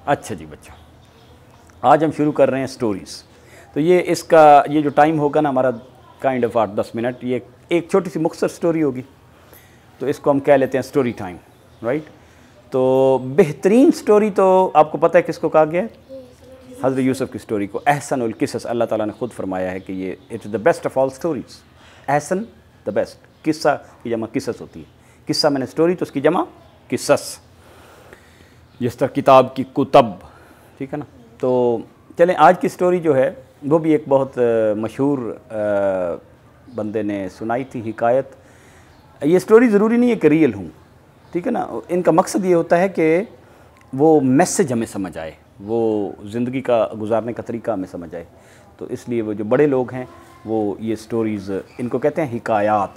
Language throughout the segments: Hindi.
अच्छा जी बच्चों, आज हम शुरू कर रहे हैं स्टोरीज़। तो ये इसका ये जो टाइम होगा ना हमारा काइंड ऑफ 8-10 मिनट, ये एक छोटी सी मुख्तसर स्टोरी होगी, तो इसको हम कह लेते हैं स्टोरी टाइम, राइट। तो बेहतरीन स्टोरी तो आपको पता है किसको कहा गया है? हज़रत यूसुफ की स्टोरी को अहसनुल क़िसस, अल्लाह ताला ने खुद फरमाया है कि ये it's the best of all stories. Ahsan the best, किस्सा की जमा किसस होती है, किस्सा मैंने स्टोरी तो उसकी जमा किसस, जिस तरह किताब की कुतब, ठीक है ना। तो चलें, आज की स्टोरी जो है वो भी एक बहुत मशहूर बंदे ने सुनाई थी हिकायत। ये स्टोरी ज़रूरी नहीं है कि रियल हूँ, ठीक है ना। इनका मकसद ये होता है कि वो मैसेज हमें समझ आए, वो ज़िंदगी का गुजारने का तरीका हमें समझ आए। तो इसलिए वो जो बड़े लोग हैं वो ये स्टोरीज़, इनको कहते हैं हिकायात,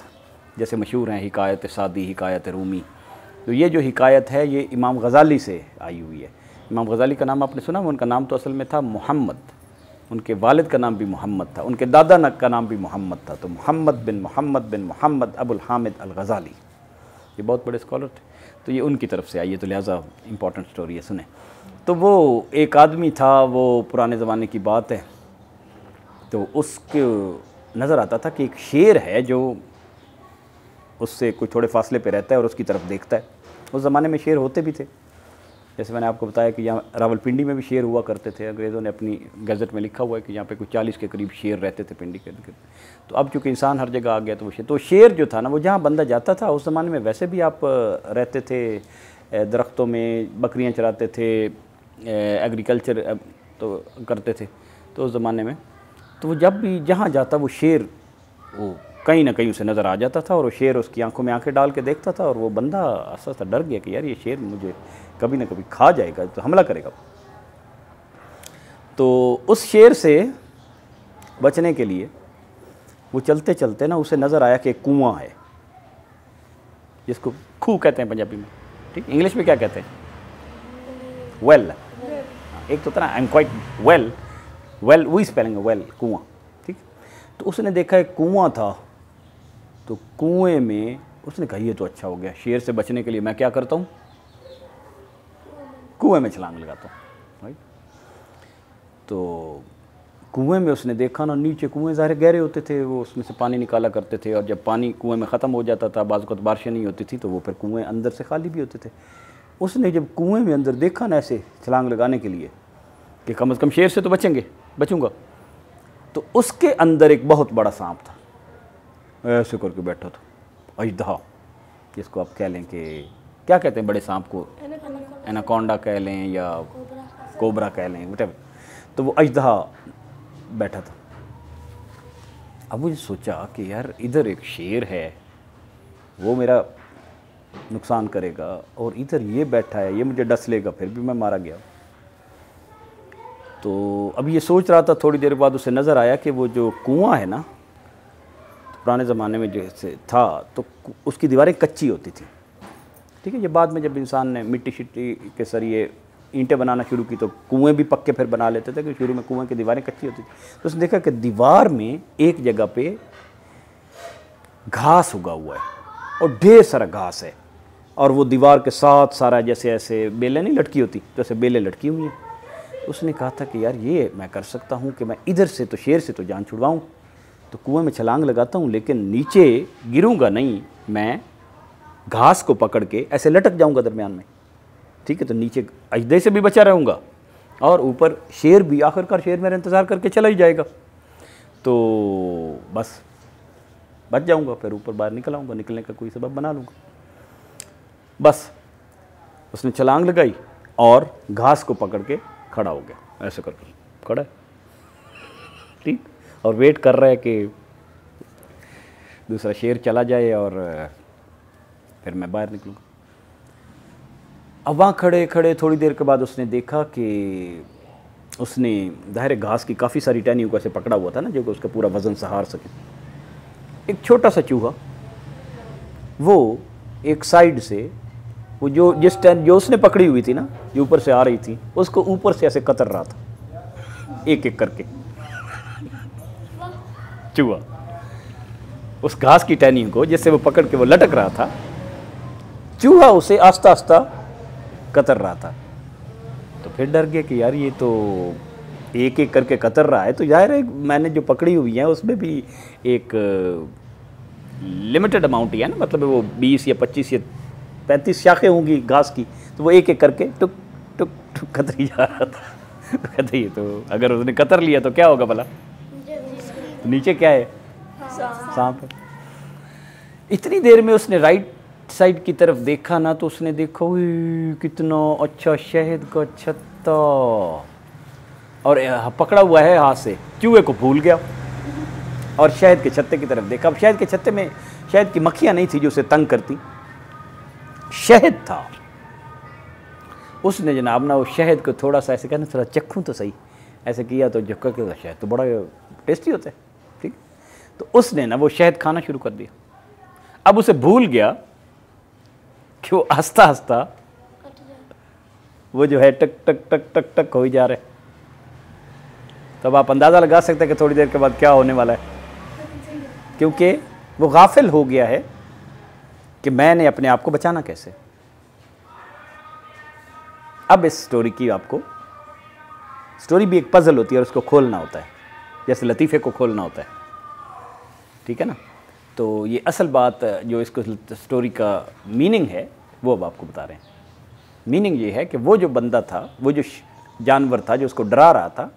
जैसे मशहूर हैं हिकायत सादी, हिकायत रूमी। तो ये जो हिकायत है ये इमाम गज़ाली से आई हुई है। इमाम गज़ाली का नाम आपने सुना? उनका नाम तो असल में था मोहम्मद, उनके वालिद का नाम भी मोहम्मद था, उनके दादा का नाम भी मोहम्मद था। तो मोहम्मद बिन मोहम्मद अबुल हामिद अल गज़ाली, ये बहुत बड़े स्कॉलर थे। तो ये उनकी तरफ से आई है, तो लिहाजा इंपॉर्टेंट स्टोरी है, सुने। तो वो एक आदमी था, वो पुराने ज़माने की बात है, तो उसके नज़र आता था कि एक शेर है जो उससे कोई थोड़े फासले पे रहता है और उसकी तरफ देखता है। उस ज़माने में शेर होते भी थे, जैसे मैंने आपको बताया कि यहाँ रावलपिंडी में भी शेर हुआ करते थे। अंग्रेज़ों ने अपनी गज़ट में लिखा हुआ है कि यहाँ पे कुछ 40 के करीब शेर रहते थे पिंडी के। तो अब चूँकि इंसान हर जगह आ गया तो शेर जो था ना, वो जहाँ बंदा जाता था, उस ज़माने में वैसे भी आप रहते थे दरख्तों में, बकरियाँ चराते थे, एग्रीकल्चर तो करते थे तो उस ज़माने में। तो वो जब भी जहाँ जाता वो शेर वो कहीं ना कहीं उसे नज़र आ जाता था, और वो शेर उसकी आंखों में आंखें डाल के देखता था, और वो बंदा आस्ता डर गया कि यार ये शेर मुझे कभी ना कभी खा जाएगा, तो हमला करेगा। तो उस शेर से बचने के लिए वो चलते चलते ना उसे नज़र आया कि एक कुआं है, जिसको खूह कहते हैं पंजाबी में, ठीक। इंग्लिश में क्या कहते हैं? वेल। एक तो था ना I am quite well, well वही स्पेलिंग है, वेल कुआं, ठीक। तो उसने देखा एक कुआं था, तो कुएं में उसने कहा ये तो अच्छा हो गया, शेर से बचने के लिए मैं क्या करता हूँ, कुएं में छलांग लगाता हूँ, राइट। तो कुएं में उसने देखा ना, नीचे कुएं ज़ाहिर गहरे होते थे, वो उसमें से पानी निकाला करते थे, और जब पानी कुएं में ख़त्म हो जाता था, बाज़ वक़्त बारिशें नहीं होती थी, तो वो फिर कुएं अंदर से खाली भी होते थे। उसने जब कुएं में अंदर देखा ना ऐसे छलांग लगाने के लिए कि कम से कम शेर से तो बचूँगा, तो उसके अंदर एक बहुत बड़ा सांप था, ऐसे करके बैठा था, अजदहा, जिसको आप कह लें कि क्या कहते हैं बड़े सांप को, एनाकोंडा कह लें या कोबरा कह लें, व्हाटएवर। तो वो अजदहा बैठा था। अब मुझे सोचा कि यार इधर एक शेर है, वो मेरा नुकसान करेगा, और इधर ये बैठा है, ये मुझे डस लेगा, फिर भी मैं मारा गया। तो अब ये सोच रहा था, थोड़ी देर बाद उसे नज़र आया कि वो जो कुआं है ना, तो पुराने ज़माने में जैसे था, तो उसकी दीवारें कच्ची होती थी, ठीक है। ये बाद में जब इंसान ने मिट्टी शिट्टी के सरिये ईंटें बनाना शुरू की, तो कुएं भी पक्के फिर बना लेते थे, कि शुरू में कुएं की दीवारें कच्ची होती थी। तो उसने देखा कि दीवार में एक जगह पे घास उगा हुआ है, और ढेर सारा घास है, और वो दीवार के साथ सारा जैसे ऐसे बेलें नहीं लटकी होती, तो ऐसे बेलें लटकी हुई हैं। उसने कहा था कि यार ये मैं कर सकता हूँ कि मैं इधर से तो शेर से तो जान छुड़वाऊँ, तो कुएं में छलांग लगाता हूँ, लेकिन नीचे गिरूँगा नहीं, मैं घास को पकड़ के ऐसे लटक जाऊँगा दरमियान में, ठीक है। तो नीचे अजदे से भी बचा रहूँगा, और ऊपर शेर भी, आखिरकार शेर मेरा इंतज़ार करके चला ही जाएगा, तो बस बच जाऊँगा, फिर ऊपर बाहर निकल आऊँगा, निकलने का कोई सबब बना लूँगा। बस उसने छलांग लगाई और घास को पकड़ के खड़ा हो गया, ऐसे करके खड़ा है, ठीक, और वेट कर रहा है कि दूसरा शेर चला जाए और फिर मैं बाहर निकलूँगा। अब वहाँ खड़े खड़े थोड़ी देर के बाद उसने देखा कि उसने ज़ाहिर घास की काफ़ी सारी टहनियों को ऐसे पकड़ा हुआ था ना, जो कि उसका पूरा वज़न सहार सके। एक छोटा सा चूहा वो एक साइड से, वो जो उसने पकड़ी हुई थी ना, जो ऊपर से आ रही थी, उसको ऊपर से ऐसे कतर रहा था, एक एक करके चूहा उस घास की टहनी को, जिससे वो पकड़ के वो लटक रहा था, चूहा उसे आस्ता आस्ता कतर रहा था। तो फिर डर गया कि यार ये तो एक एक करके कतर रहा है, तो जाहिर है मैंने जो पकड़ी हुई है उसमें भी एक लिमिटेड अमाउंट ही है ना, मतलब वो 20 या 25 या 35 शाखें होंगी घास की, तो वो एक एक करके टुक टुक टुक कतरी जा रहा था। तो कहते ये तो अगर उसने कतर लिया तो क्या होगा भला, तो नीचे क्या है, सांप है। इतनी देर में उसने राइट साइड की तरफ देखा ना, तो उसने देखा कितना अच्छा शहद का छत्ता, और पकड़ा हुआ है हाथ से, चूहे को भूल गया और शहद के छत्ते की तरफ देखा। अब शहद के छत्ते में शहद की मक्खियां नहीं थी जो उसे तंग करती, शहद था। उसने जनाब ना वो शहद को थोड़ा सा ऐसे कहना, थोड़ा चखूं तो सही, ऐसे किया तो झक्का के शहद तो बड़ा टेस्टी होता है, ठीक। तो उसने ना वो शहद खाना शुरू कर दिया। अब उसे भूल गया कि वो हंसता हंसता वो जो है टक टक टक टक टक हो ही जा रहे। तब आप अंदाज़ा लगा सकते हैं कि थोड़ी देर के बाद क्या होने वाला है, क्योंकि वो गाफिल हो गया है कि मैंने अपने आप को बचाना कैसे। अब इस स्टोरी की आपको, स्टोरी भी एक पजल होती है और उसको खोलना होता है, जैसे लतीफ़े को खोलना होता है, ठीक है ना। तो ये असल बात जो इसको स्टोरी का मीनिंग है वो अब आपको बता रहे हैं। मीनिंग ये है कि वो जो बंदा था, वो जो जानवर था जो उसको डरा रहा था,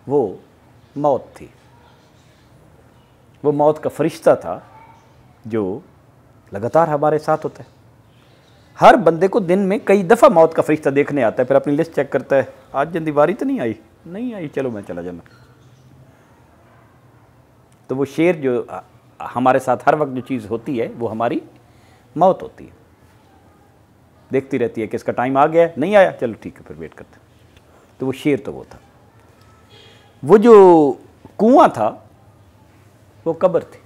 वो मौत थी। वो मौत का फरिश्ता था जो लगातार हमारे साथ होता है। हर बंदे को दिन में कई दफ़ा मौत का फरिश्ता देखने आता है, फिर अपनी लिस्ट चेक करता है, आज जल्दीबारी तो नहीं आई, नहीं आई, चलो मैं चला जाना। तो वो शेर जो हमारे साथ हर वक्त जो चीज़ होती है वो हमारी मौत होती है, देखती रहती है कि इसका टाइम आ गया, नहीं आया, चलो ठीक है फिर वेट करते। तो वो शेर तो वो था। वो जो कुआं था वो कब्र थी,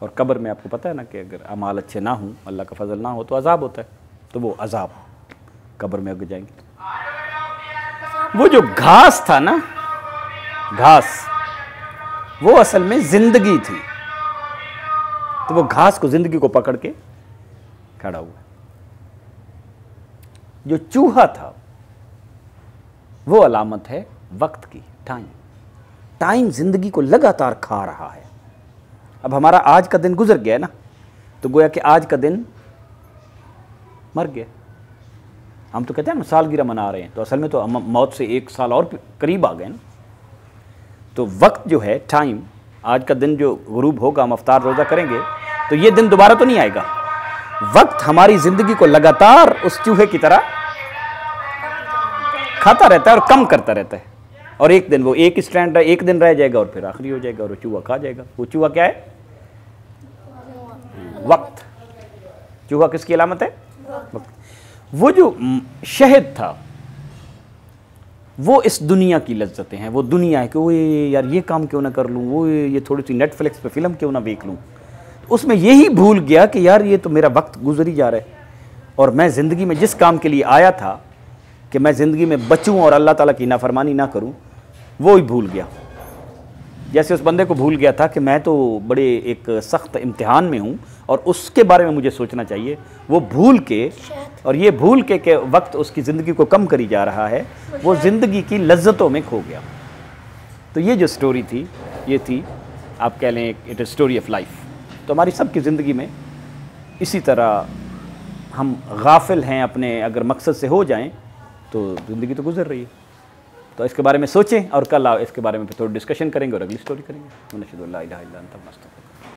और कब्र में आपको पता है ना कि अगर अमाल अच्छे ना हों, अल्लाह का फजल ना हो, तो अजाब होता है। तो वो अजाब कब्र में अग जाएंगे। वो जो घास था ना, घास, वो असल में जिंदगी थी। तो वो घास को, जिंदगी को पकड़ के खड़ा हुआ। जो चूहा था वो अलामत है वक्त की, टाइम। टाइम जिंदगी को लगातार खा रहा है। अब हमारा आज का दिन गुजर गया ना, तो गोया कि आज का दिन मर गया। हम तो कहते हैं ना सालगिरह मना रहे हैं, तो असल में तो हम मौत से 1 साल और करीब आ गए ना। तो वक्त जो है, टाइम, आज का दिन जो गुरूब होगा, हम अफ्तार रोज़ा करेंगे, तो ये दिन दोबारा तो नहीं आएगा। वक्त हमारी ज़िंदगी को लगातार उस चूहे की तरह खाता रहता है और कम करता रहता है, और एक दिन वो एक स्टैंड, एक दिन रह जाएगा और फिर आखिरी हो जाएगा और वो चूहा खा जाएगा। वो चूहा क्या है? वक्त। चूहा किसकी अलामत है? वक्त। वो जो शहद था वो इस दुनिया की लज्जतें हैं, वो दुनिया है कि वो यार ये काम क्यों ना कर लूँ, वो ये थोड़ी सी नेटफ्लिक्स पे फिल्म क्यों ना देख लूँ। उसमें यही भूल गया कि यार ये तो मेरा वक्त गुजर ही जा रहा है, और मैं ज़िंदगी में जिस काम के लिए आया था कि मैं ज़िंदगी में बचूँ और अल्लाह ताला की नाफरमानी ना करूँ, वो ही भूल गया। जैसे उस बंदे को भूल गया था कि मैं तो बड़े एक सख्त इम्तिहान में हूँ और उसके बारे में मुझे सोचना चाहिए, वो भूल के, और ये भूल के वक्त उसकी ज़िंदगी को कम करी जा रहा है, वो ज़िंदगी की लज्जतों में खो गया। तो ये जो स्टोरी थी, ये थी, आप कह लें, it is story of life. तो हमारी सबकी ज़िंदगी में इसी तरह हम गाफिल हैं अपने, अगर मकसद से हो जाएं तो ज़िंदगी तो गुजर रही है। तो इसके बारे में सोचें और कल इसके बारे में थोड़ी डिस्कशन करेंगे और अगली स्टोरी करेंगे।